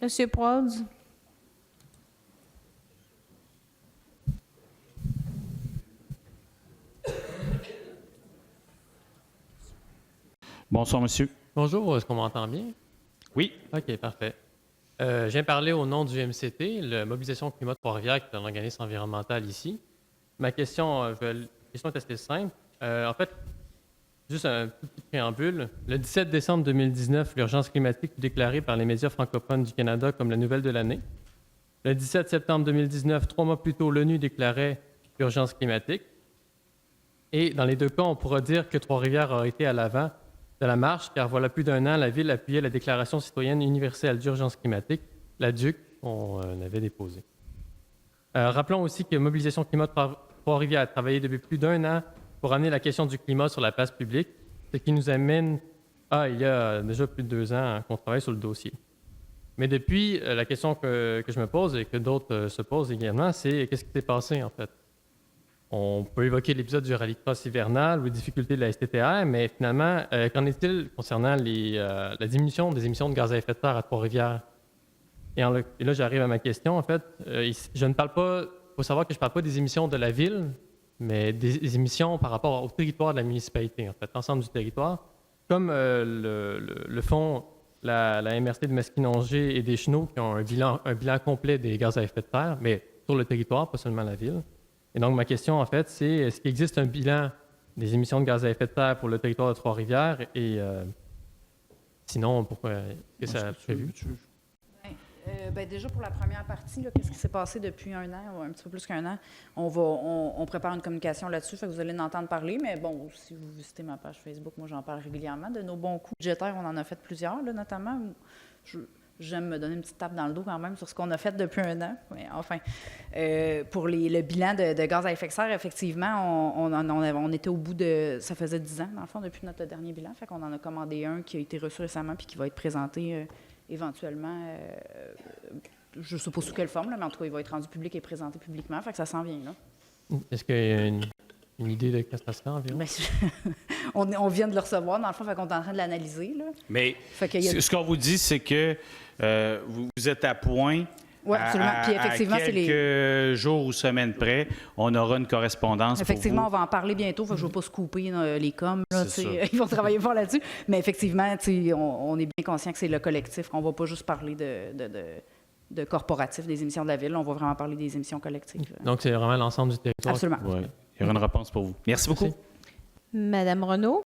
Monsieur Proulx. Bonsoir, monsieur. Bonjour, est-ce qu'on m'entend bien? Oui. OK, parfait. Je viens parler au nom du MCT, la Mobilisation Climat Trois-Rivières, qui est un organisme environnemental ici. Ma question, la question est assez simple. En fait, juste un tout petit préambule. Le 17 décembre 2019, l'urgence climatique fut déclarée par les médias francophones du Canada comme la nouvelle de l'année. Le 17 septembre 2019, 3 mois plus tôt, l'ONU déclarait l'urgence climatique. Et dans les deux cas, on pourra dire que Trois-Rivières a été à l'avant de la marche, car voilà plus d'un an, la Ville appuyait la Déclaration citoyenne universelle d'urgence climatique, la DUC, qu'on avait déposée. Rappelons aussi que Mobilisation Climat Trois-Rivières a travaillé depuis plus d'un an pour amener la question du climat sur la place publique, ce qui nous amène à, il y a déjà plus de 2 ans qu'on travaille sur le dossier. Mais depuis, la question que je me pose et que d'autres se posent également, c'est qu'est-ce qui s'est passé en fait? On peut évoquer l'épisode du rallycross hivernal ou les difficultés de la STTR, mais finalement, qu'en est-il concernant la diminution des émissions de gaz à effet de serre à Trois-Rivières? Et là, j'arrive à ma question, en fait. Je ne parle pas, il faut savoir que je ne parle pas des émissions de la ville, mais des émissions par rapport au territoire de la municipalité, en fait, l'ensemble du territoire. Comme le font la MRC de Masquinongé et des Chenaux, qui ont un bilan complet des gaz à effet de serre, mais sur le territoire, pas seulement la ville. Et donc, ma question, en fait, c'est est-ce qu'il existe un bilan des émissions de gaz à effet de serre pour le territoire de Trois-Rivières? Et sinon, pourquoi est-ce que ça a prévu? Déjà, pour la première partie, qu'est-ce qui s'est passé depuis un an, ou un petit peu plus qu'un an? On prépare une communication là-dessus, fait que vous allez en entendre parler. Mais bon, si vous visitez ma page Facebook, moi, j'en parle régulièrement. De nos bons coups budgétaires, on en a fait plusieurs, là, notamment. J'aime me donner une petite tape dans le dos quand même sur ce qu'on a fait depuis un an. Mais enfin, pour le bilan de gaz à effet de serre, effectivement, on était au bout de... Ça faisait 10 ans, dans le fond, depuis notre dernier bilan. Fait qu'on en a commandé un qui a été reçu récemment puis qui va être présenté éventuellement, je ne sais pas sous quelle forme, là, mais en tout cas, il va être rendu public et présenté publiquement. Fait que ça s'en vient, là. Est-ce qu'il y a une idée de quand ça sera environ? Bien, on vient de le recevoir, dans le fond, fait qu'on est en train de l'analyser, là. Mais ce qu'on vous dit, c'est que vous êtes à point. Oui, absolument. Puis effectivement, à quelques jours ou semaines près, on aura une correspondance. Effectivement, pour vous. on va en parler bientôt. Je ne veux pas se couper les coms. Là, C'est ils vont travailler fort là-dessus. Mais effectivement, on est bien conscient que c'est le collectif. On ne va pas juste parler de corporatif, des émissions de la Ville. On va vraiment parler des émissions collectives. Donc, c'est vraiment l'ensemble du territoire? Absolument. Ouais. Il y aura une réponse pour vous. Merci beaucoup. Madame Renaud.